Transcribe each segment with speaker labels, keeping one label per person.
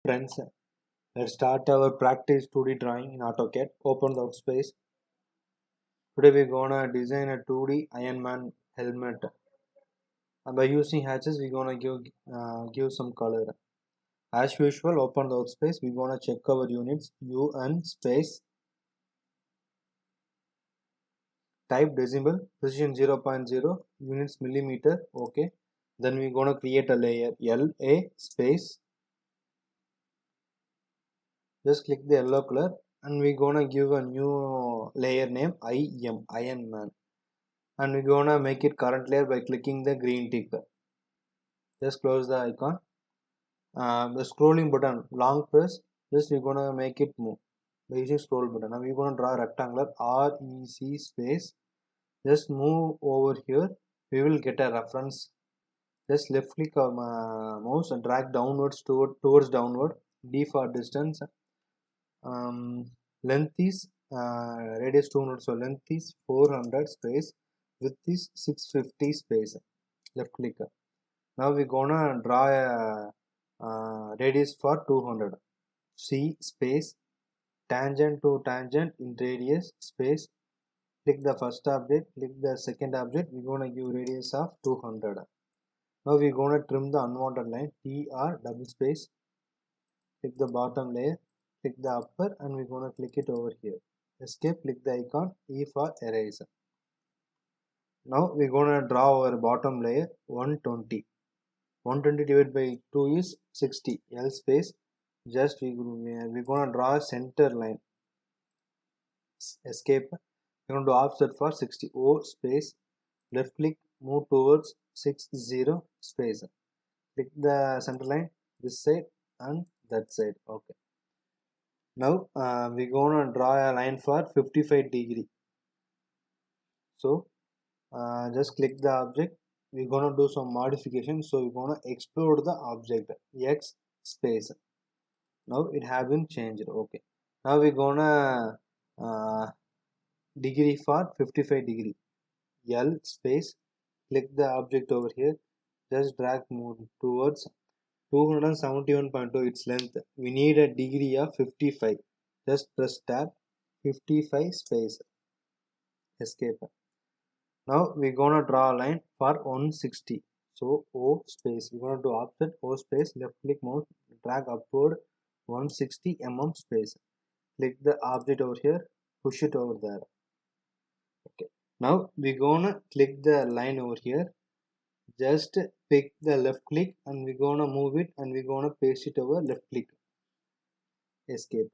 Speaker 1: Friends, let's start our practice 2D drawing in AutoCAD. Open the workspace. Today we're gonna design a 2D Iron Man helmet. And by using hatches, we're gonna give some color. As usual, open the workspace. We're gonna check our units. UN space. Type decimal. Precision 0.0. Units millimeter. Okay. Then we're gonna create a layer. LA space. Just click the yellow color and we're gonna give a new layer name Iron Man, and we're gonna make it current layer by clicking the green tick. Just close the icon. The scrolling button, long press, just we're gonna make it move by using scroll button. Now we're gonna draw a rectangular REC space. Just move over here, we will get a reference. Just left click mouse and drag downwards towards downward. D for distance. Length is radius 200, so length is 400 space, width is 650 space. Left click. Now we're gonna draw a radius for 200. C space, tangent to tangent in radius space. Click the first object, click the second object. We're gonna give radius of 200. Now we're gonna trim the unwanted line. TR double space. Click the bottom layer, click the upper, and we're gonna click it over here. Escape, click the icon. E for erase. Now we're gonna draw our bottom layer 120. 120 divided by 2 is 60. L space. Just we're gonna draw a center line. Escape. We're gonna do offset for 60. O space. Left click, move towards 60 space. Click the center line this side and that side. Okay. Now we're gonna draw a line for 55 degree. So just click the object. We're gonna do some modification. So we're gonna explode the object. X space. Now it has been changed. Okay. Now we're gonna degree for 55 degree. L space. Click the object over here. Just drag move towards 271.2 its length. We need a degree of 55. Just press tab. 55 space. Escape. Now we're gonna draw a line for 160. So O space. We're gonna do offset. O space. Left click mouse. Drag upward 160 mm space. Click the object over here. Push it over there. Okay. Now we're gonna click the line over here. Just pick the left click and we're gonna move it and we're gonna paste it over left click. Escape.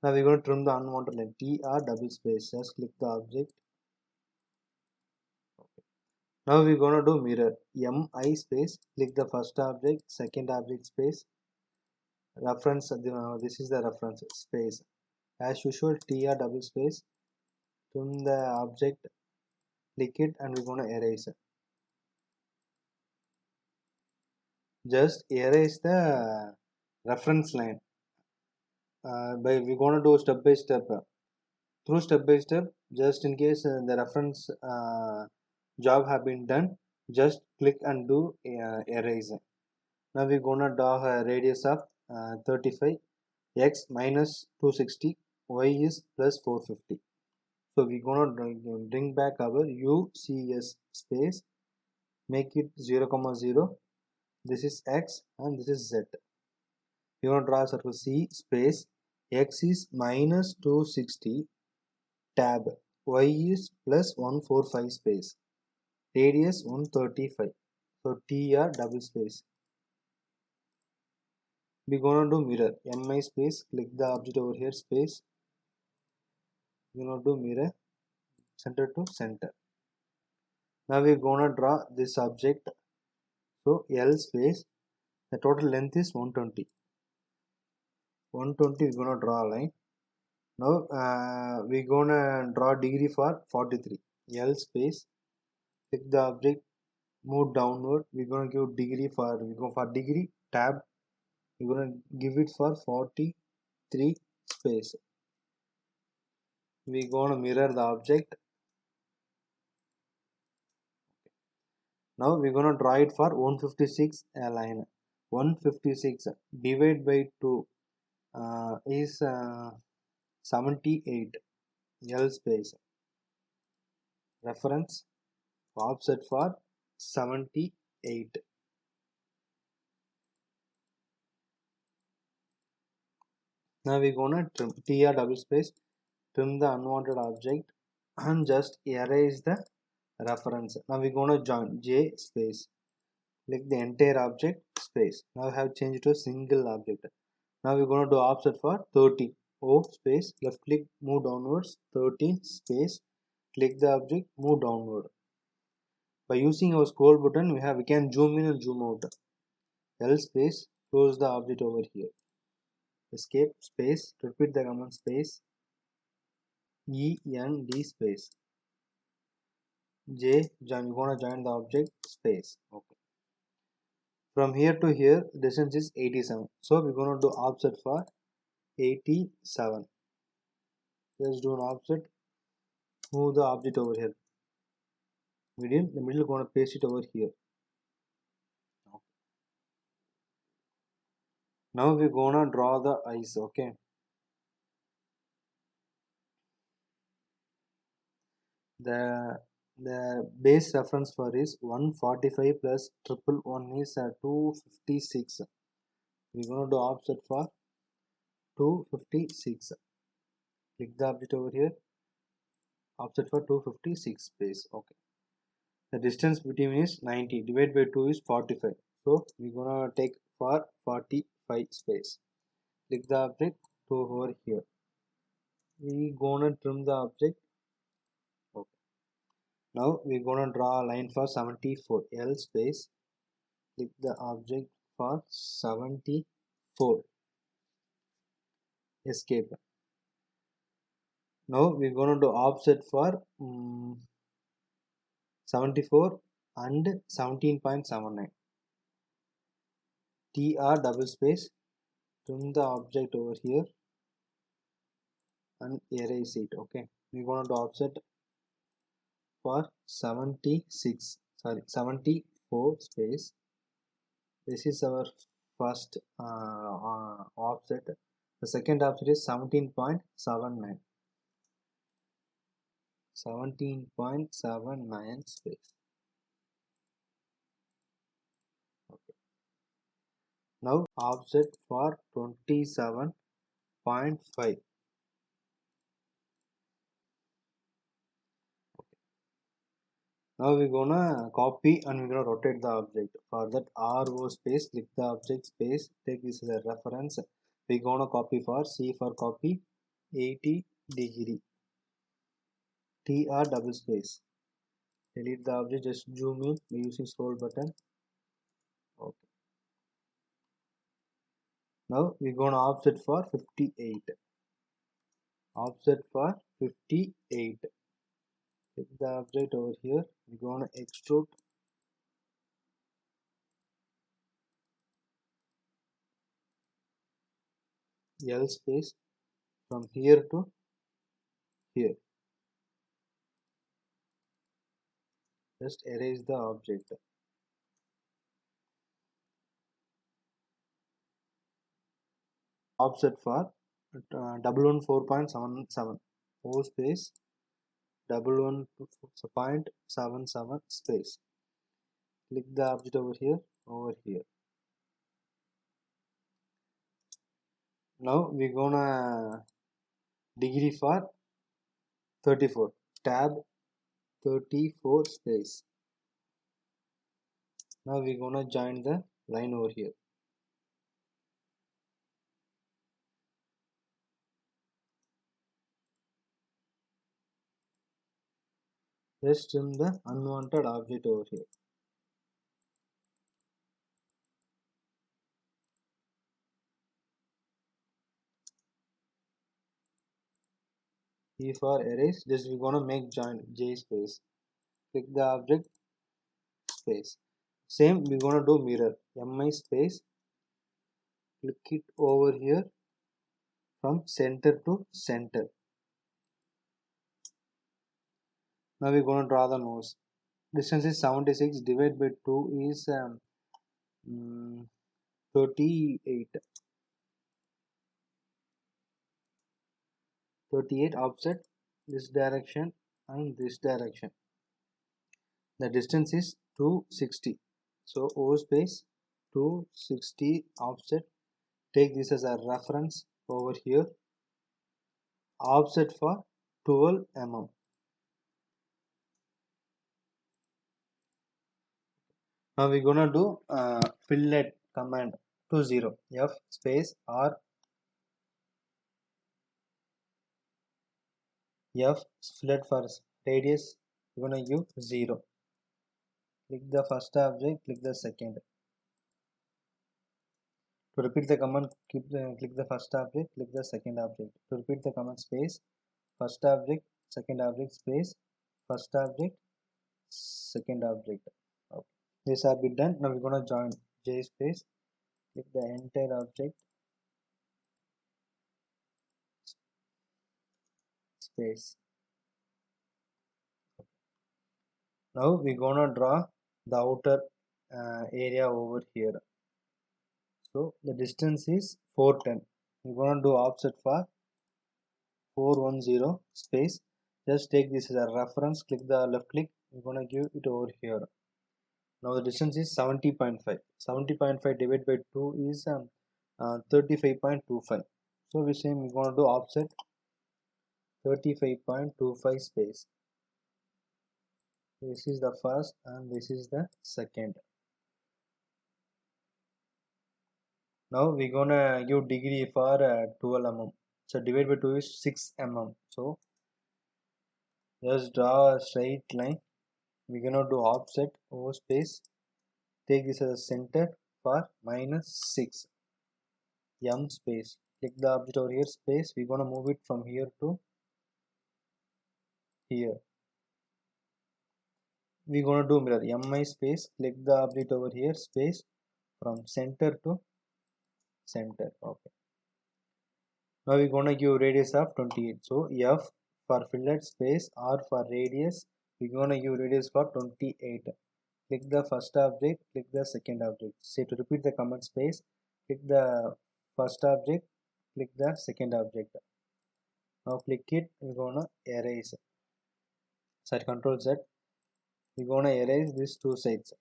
Speaker 1: Now we're gonna trim the unwanted line. TR double space. Just click the object. Okay. Now we're gonna do mirror. MI space. Click the first object, second object space. Reference. This is the reference space. As usual, TR double space. Trim the object. Click it and we're gonna erase it. Just erase the reference line. We're gonna do step by step. Through step by step, just in case the reference job have been done, just click and do erase. Now we're gonna draw a radius of 35. X minus 260. Y is plus 450. So we're gonna bring back our UCS space. Make it 0, 0. This is X and this is Z. We're gonna draw a circle. C space. X is minus 260. Tab. Y is plus 145 space. Radius 135. So TR double space. We're gonna do mirror. MI space. Click the object over here space. We're gonna do mirror. Center to center. Now we're gonna draw this object. So L space. The total length is 120. 120 we're gonna draw a line. Now we're gonna draw degree for 43. L space. Click the object, move downward. We're gonna give degree for degree tab. We're gonna give it for 43 space. We're gonna mirror the object. Now we're gonna draw it for 156 line. 156 divided by 2 is 78. L space reference offset for 78. Now we're gonna trim tr double space, trim the unwanted object and just erase the reference. Now we're gonna join j space, click the entire object space. Now I have changed to a single object. Now we're gonna do offset for 30. O space, left click, move downwards, 13 space, click the object, move downward. By using our scroll button, we can zoom in and zoom out. L space, close the object over here. Escape space, repeat the command space, END space. J, we're gonna join the object space. Okay. From here to here, distance is 87. So we're gonna do offset for 87. Just do an offset, move the object over here. Medium, the middle gonna paste it over here. Okay. Now we're gonna draw the eyes. Okay. The base reference for is 145 plus 111 is 256. We're going to do offset for 256. Click the object over here. Offset for 256 space. Okay. The distance between is 90. Divided by 2 is 45. So we're going to take for 45 space. Click the object to over here. We're going to trim the object. Okay. Now we're going to draw a line for 74. L space. Click the object for 74. Escape. Now we're going to do offset for 74 and 17.79. TR double space, trim the object over here and erase it. Okay, we're going to do offset for 74 space. This is our first offset. The second offset is 17.79. 17.79 space. Okay. Now offset for 27.5. Now we're gonna copy and we're gonna rotate the object. For that RO space, click the object space, take this as a reference. We're gonna copy for C for copy 80 degree. TR double space. Delete the object, just zoom in by using scroll button. Okay. Now we're gonna offset for 58. Offset for 58. Take the object over here. We're gonna extrude. L space from here to here. Just erase the object. Offset for 114.77. O space 114.77 space. Click the object over here. Now we're gonna degree for 34. Tab 34 space. Now we're gonna join the line over here. Just trim the unwanted object over here. E for erase, just we're gonna make join J space. Click the object space. Same we're gonna do mirror. MI space. Click it over here from center to center. Now we're gonna draw the nose. Distance is 76. Divided by 2 is 38. 38 offset this direction and this direction. The distance is 260. So O space 260 offset. Take this as a reference over here. Offset for 12 mm. Now we're gonna do fillet command 20 F space R F fillet for radius. We're gonna give 0. Click the first object, click the second. To repeat the command, click the first object, click the second object. To repeat the command, space, first object, second object, space, first object, second object. Okay. This has been done. Now we're gonna join J space, click the entire object, space. Now we're gonna draw the outer area over here. So the distance is 410. We're gonna do offset for 410 space. Just take this as a reference, click the left click, we're gonna give it over here. Now the distance is 70.5. 70.5 divided by 2 is 35.25. So we say we're gonna do offset 35.25 space. This is the first and this is the second. Now we're gonna give degree for 12 mm. So divide by 2 is 6 mm. So just draw a straight line. We're gonna do offset over space. Take this as a center for -6 m space. Click the object over here, space. We're gonna move it from here to here. We're gonna do mirror mi space. Click the object over here, space, from center to center. Okay. Now we're gonna give radius of 28. So F for fillet space, R for radius. We're gonna give radius for 28. Click the first object, click the second object. Say to repeat the command, space, click the first object, click the second object. Now click it, we're gonna erase. Set Control Z. We're gonna erase these two sides.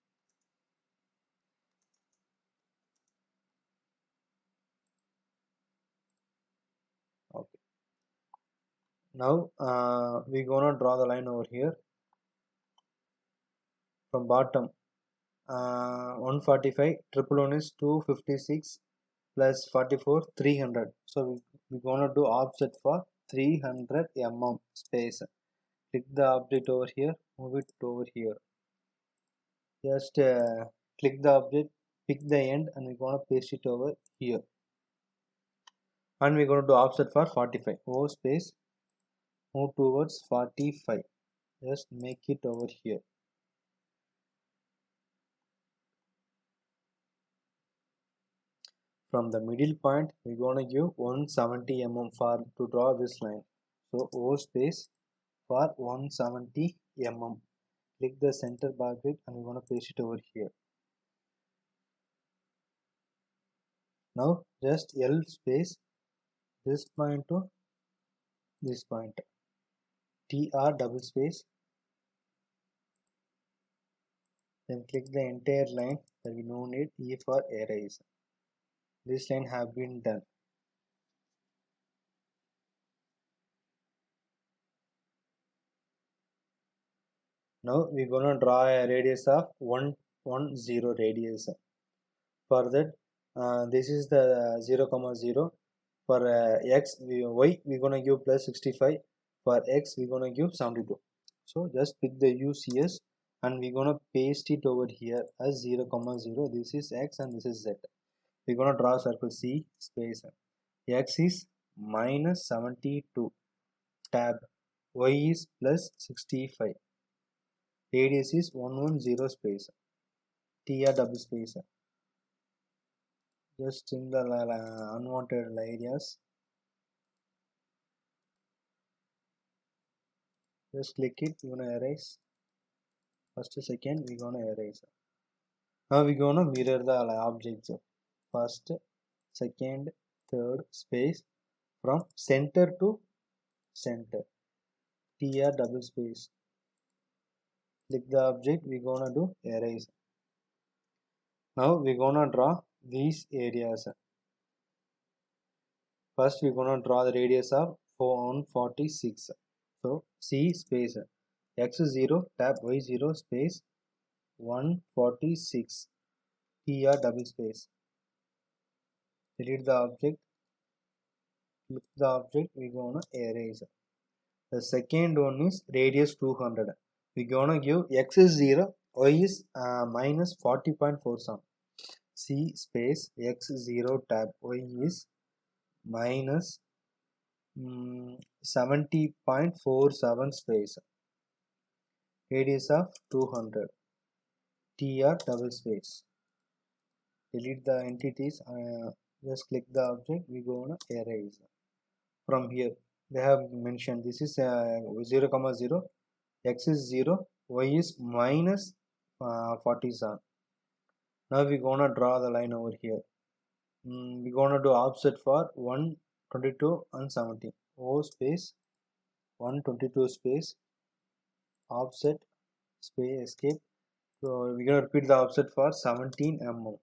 Speaker 1: Okay. Now we're gonna draw the line over here from bottom. 145 triple one is 256 plus 44 300. So we're gonna do offset for 300 mm space. Click the object over here, move it over here. Just click the object, pick the end, and we're gonna paste it over here. And we're gonna do offset for 45. O space, move towards 45. Just make it over here. From the middle point, we're gonna give 170 mm for to draw this line. So O space for 170 mm. Click the center object and we're gonna paste it over here. Now just L space this point to this point. TR double space. Then click the entire line that we no need. E for erase. This line have been done. Now we're gonna draw a radius of 110 radius. For that, this is the 0, 0. For x, y we're gonna give plus 65. For x, we're gonna give 72. So just pick the UCS and we're gonna paste it over here as 0, 0. This is x and this is z. We're gonna draw a circle C space. X is minus 72 tab, y is plus 65, radius is 110 space, TR double space. Just trim the unwanted areas. Just click it, we're gonna erase. First second, we're gonna erase. Now we're gonna mirror the objects. first, second, third space from center to center. TR double space. Click the object, we're gonna do erase. Now we're gonna draw these areas. First we're gonna draw the radius of 146. So C space x0 tab y0 space 146 TR double space. Delete the object. Click the object, we're gonna erase. The second one is radius 200. We're gonna give x is 0, y is minus 40.47. C space x0 tab y is minus 70.47 space. Radius of 200. TR double space. Delete the entities. Just click the object. We're gonna erase. From here, they have mentioned this is 0, 0. X is 0. Y is minus 47. Now we're gonna draw the line over here. We're gonna do offset for 122 and 17. O space 122 space offset space escape. So we're gonna repeat the offset for 17 mm.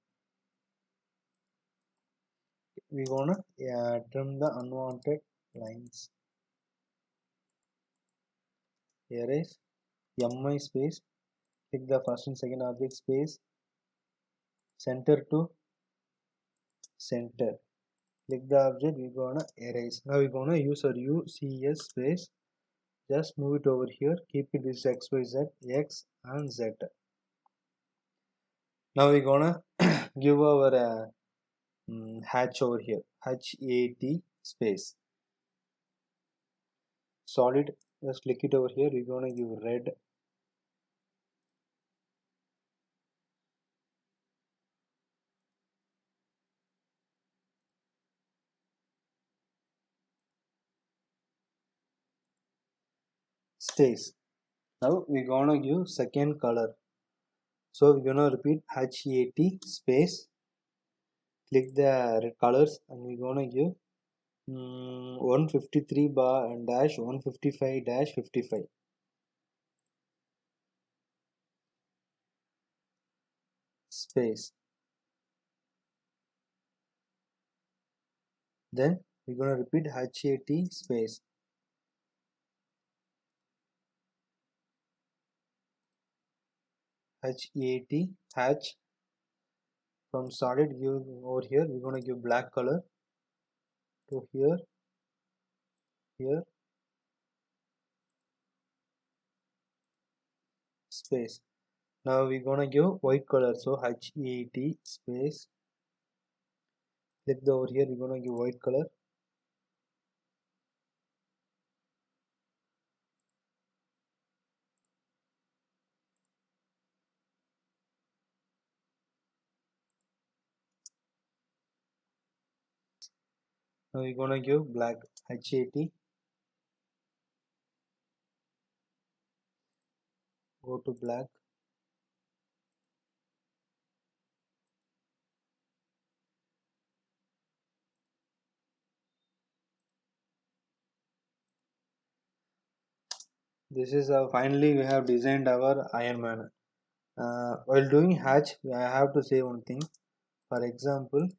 Speaker 1: We're gonna trim the unwanted lines. Erase mi space. Click the first and second object space. Center to center. Click the object, we're gonna erase. Now we're gonna use our UCS space. Just move it over here. Keep it this X, Y, Z, X and Z. Now we're gonna give our hatch over here. HAT space. Solid. Just click it over here. We're gonna give red. Space. Now we're gonna give second color. So we're gonna repeat HAT space. Click the red colors and we're gonna give 153 bar and dash 155 dash 55. Space. Then we're gonna repeat HAT space. HAT hatch. From solid give over here we're gonna give black color to here, space. Now we're gonna give white color, so HAT space. Click the over here, we're gonna give white color. Now we're gonna give black, HAT. Go to black. This is finally we have designed our Iron Man. While doing hatch, I have to say one thing. For example,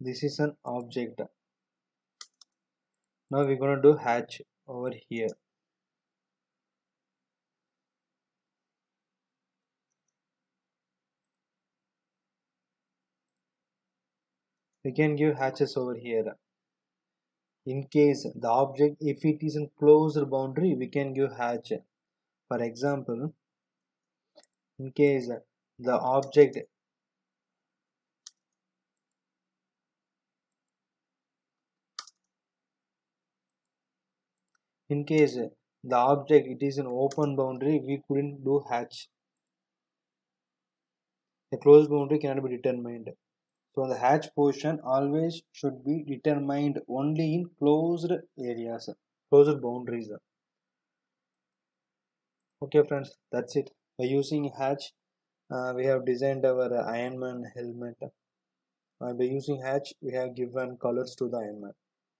Speaker 1: this is an object. Now we're gonna do hatch over here. We can give hatches over here. In case the object, if it is in closed boundary, we can give hatch. For example, in case the object it is an open boundary, we couldn't do hatch. A closed boundary cannot be determined. So the hatch portion always should be determined only in closed areas, closed boundaries. Okay friends, that's it. By using hatch, we have designed our Iron Man helmet. By using hatch, we have given colors to the Iron Man.